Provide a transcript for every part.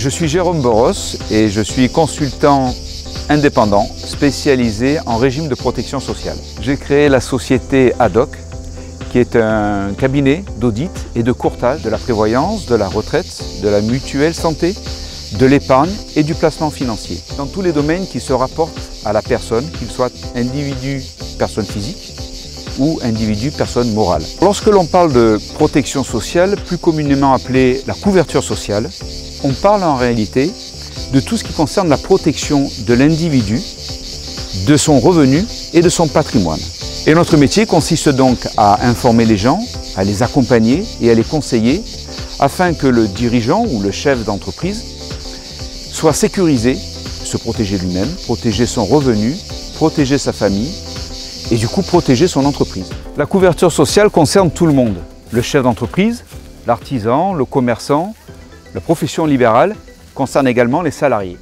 Je suis Jérôme Boros et je suis consultant indépendant spécialisé en régime de protection sociale. J'ai créé la société ADOC, qui est un cabinet d'audit et de courtage de la prévoyance, de la retraite, de la mutuelle santé, de l'épargne et du placement financier, dans tous les domaines qui se rapportent à la personne, qu'il soit individu, personne physique ou individu, personne morale. Lorsque l'on parle de protection sociale, plus communément appelée la couverture sociale, on parle en réalité de tout ce qui concerne la protection de l'individu, de son revenu et de son patrimoine. Et notre métier consiste donc à informer les gens, à les accompagner et à les conseiller afin que le dirigeant ou le chef d'entreprise soit sécurisé, se protéger lui-même, protéger son revenu, protéger sa famille et du coup protéger son entreprise. La couverture sociale concerne tout le monde, le chef d'entreprise, l'artisan, le commerçant, la profession libérale, concerne également les salariés.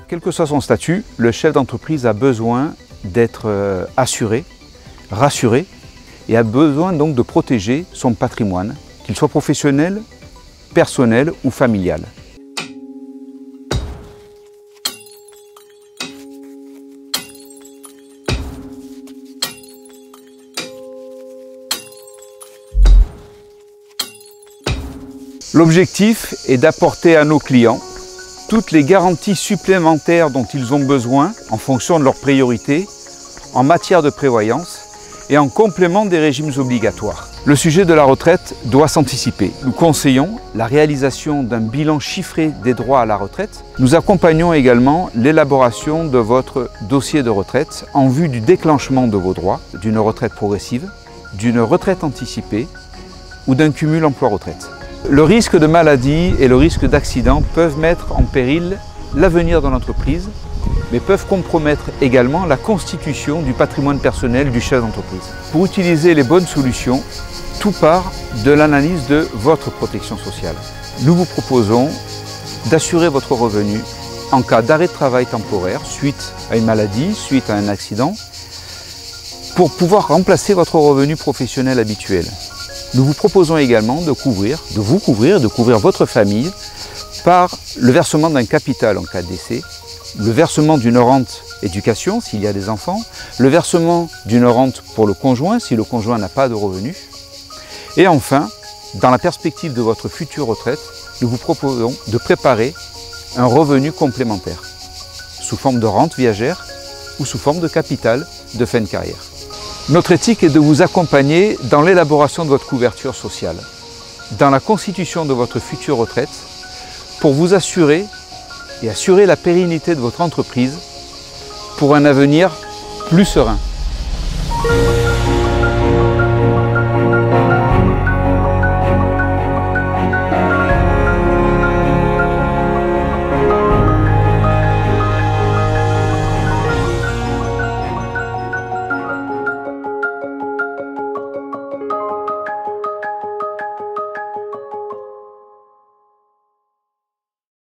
Quel que soit son statut, le chef d'entreprise a besoin d'être assuré, rassuré et a besoin donc de protéger son patrimoine, qu'il soit professionnel, personnel ou familial. L'objectif est d'apporter à nos clients toutes les garanties supplémentaires dont ils ont besoin en fonction de leurs priorités en matière de prévoyance et en complément des régimes obligatoires. Le sujet de la retraite doit s'anticiper. Nous conseillons la réalisation d'un bilan chiffré des droits à la retraite. Nous accompagnons également l'élaboration de votre dossier de retraite en vue du déclenchement de vos droits, d'une retraite progressive, d'une retraite anticipée ou d'un cumul emploi-retraite. Le risque de maladie et le risque d'accident peuvent mettre en péril l'avenir de l'entreprise, mais peuvent compromettre également la constitution du patrimoine personnel du chef d'entreprise. Pour utiliser les bonnes solutions, tout part de l'analyse de votre protection sociale. Nous vous proposons d'assurer votre revenu en cas d'arrêt de travail temporaire suite à une maladie, suite à un accident, pour pouvoir remplacer votre revenu professionnel habituel. Nous vous proposons également de vous couvrir, de couvrir votre famille par le versement d'un capital en cas de décès, le versement d'une rente éducation s'il y a des enfants, le versement d'une rente pour le conjoint si le conjoint n'a pas de revenus. Et enfin, dans la perspective de votre future retraite, nous vous proposons de préparer un revenu complémentaire sous forme de rente viagère ou sous forme de capital de fin de carrière. Notre éthique est de vous accompagner dans l'élaboration de votre couverture sociale, dans la constitution de votre future retraite, pour vous assurer et assurer la pérennité de votre entreprise pour un avenir plus serein.